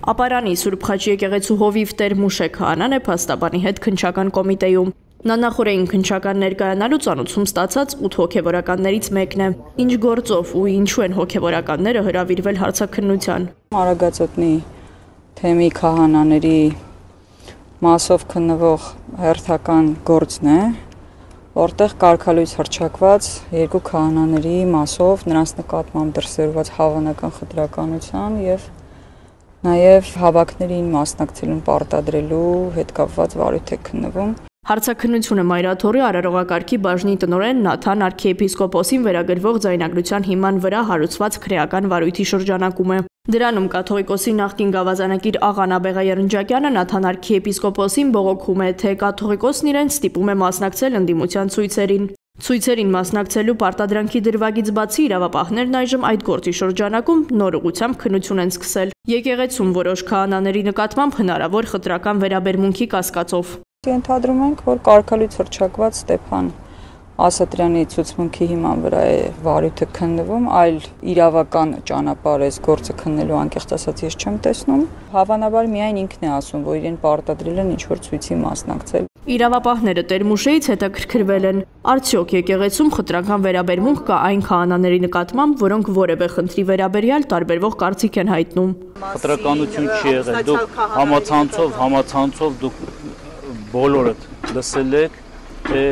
Ապարանի Սուրբ Խաչ եկեղեցու հովիվ Տեր Մուշե Քահանան է փաստաբանի հետ քննչական կոմիտեում։ Նա նախորդին քննչական ներկայանալու ծանուցում ստացած 8 հոգևորականներից մեկն է։ Ինչ գործով ու ինչու են հոգևորականները հրավիրվել հարցաքննության։ Արագածոտնի թեմի քահանաների մասով քննվող հերթական գործն է, որտեղ կարգալույս հռչակված երկու քահանաների մասով նրանց նկատմամբ դրսևորված հավանական խտրականության եւ նաև հավաքներին մասնակցելուն պարտադրելու հետ կապված վարույթ է քննվում։ Հարցաքննությունը Մայրաթորի արարողակարգի բաժնի տնօրեն Նաթան արքիեպիսկոպոսին վերագրվող ձայնագրության հիման վրա հարուցված քրեական վարույթի շրջանակում է։ Դրանում կաթողիկոսի նախկին գավազանակիր աղա Նաբեղա Երնջակյանը Նաթան արքիեպիսկոպոսին բողոքում է, թե կաթողիկոսն իրեն ստիպում է մասնակցել ընդդիմության ցույցերին։ Ցույցերին մասնակցելու պարտադրանքի դրվագից բացի իրավապահներն այժմ այդ գործի շրջանակում նոր ուղղությամբ քննություն են սկսել։ Եկեղեցում որոշ քահանաների նկատմամբ հնարավոր խտրական վերաբերմունքի կասկածով։ Ենթադրում ենք, որ կարգալույց հռչակված Ստեփան Ասատրյանի ցուցմունքի հիման վրա է վարույթը քննվում, այլ իրավական ճանապարհ է գործը քննելու անկեղծ ասած ես չեմ տեսնում։ Հավանաբար միայն ինքն է ասում, որ իրեն պարտադրել են ինչ-որ ցույցի մասնակցել։ Իրավապահները Տեր Մուշեից հետաքրքրվել են, արդյոք եկեղեցում խտրական վերաբերմունք կա այն քահանաների նկատմամբ, որոնք որևէ խնդրի վերաբերյալ տարբերվող կարծիք են հայտնում։ Խտրականություն չի եղել, դուք համացանցով դուք բոլորդ լսել եք, թե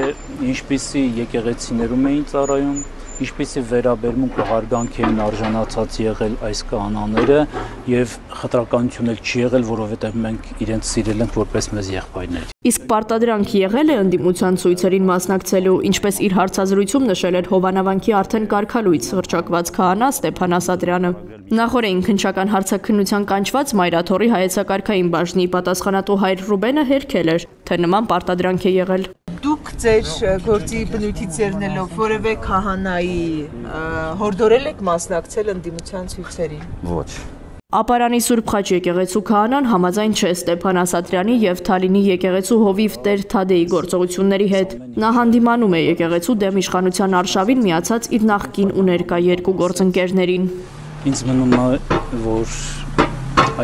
ինչպիսի եկեղեցիներում էին ծառայում, ինչպիսի վերաբերմունք ու հարգանք են արժանացած եղել այս քահանաները եւ խտրականություն էլ չի եղել, որովհետեւ մենք իրենց սիրել ենք որպես մեզ եղբայրներ։ Իսկ պարտադրանք եղել է ընդդիմության ցույցերին մասնակցելու, ինչպես իր հարցազրույցում նշել էր Հովանավանքի արդեն կարգալույց հռչակված քահանա Ստեփան Ասատրյանը։ Նախորդին քննչական հարցաքննության կանչված Մայրաթորի հայեցակարգային բաժնի պատասխանատու հայր Ռուբենը հերքել էր, թե նման պարտադրանք է եղել։ Դուք ձեր գործի բնույթից ելնելով որևէ քահանայի հորդորել եք մասնակցել ընդդիմության ցույցերին։ Ոչ։ Ապարանի Սուրբ Խաչ եկեղեցու քահանան համաձայն չէ Ստեփան Ասատրյանի եւ Թալինի եկեղեցու հովիվ Տեր Թադեի գործողությունների հետ։ Նա հանդիմանում է եկեղեցու դեմ իշխանության արշավին միացած իր նախկին ու ներկա երկու գործընկերներին։ Ինձ մնում է, որ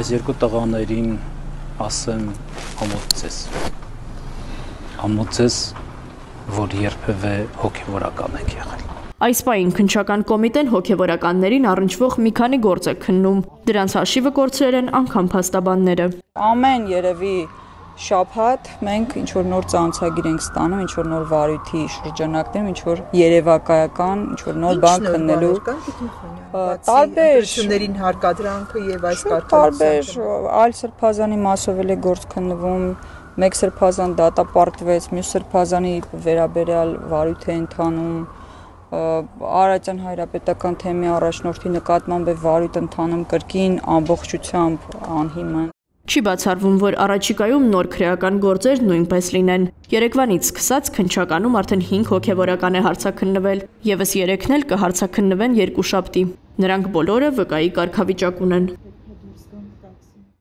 այս երկու տղաներին ասեմ համոձես, որ երբևէ հոգևորական եք եղել։ Այս պահին քննչական կոմիտեն հոգևորականներին առնչվող մի քանի գործ է քննում։ Դրանց հաշիվը կորցրել են անգամ փաստաբանները։ Ամեն երևի շաբաթ մենք ինչ-որ նոր ծանոթագիր ենք ստանում, ինչ-որ նոր վարույթի շրջանակներում, ինչ-որ երևակայական, ինչ-որ նոր բան քննելու։ Տարբերություններին հարկադրանքը եւ այս տարբեր այլ սրբազանի մասով էլ է գործ քննվում, մեկ սրբազան դատապարտվեց, մյուս սրբազանի վերաբերյալ վարույթ է ընթանում, Արարատյան հայրապետական թեմի առաջնորդի նկատմամբ է վարույթ ընթանում կրկին ամբողջությամբ անհիմն։ Չի բացառվում, որ առաջիկայում նոր քրեական գործեր նույնպես լինեն։ Երեկվանից սկսած քննչականում արդեն 5 հոգևորական է հարցաքննվել, եւս 3-ն էլ կհարցաքննվեն երկուշաբթի։ Նրանք բոլորը վկայի կարգավիճակ ունեն։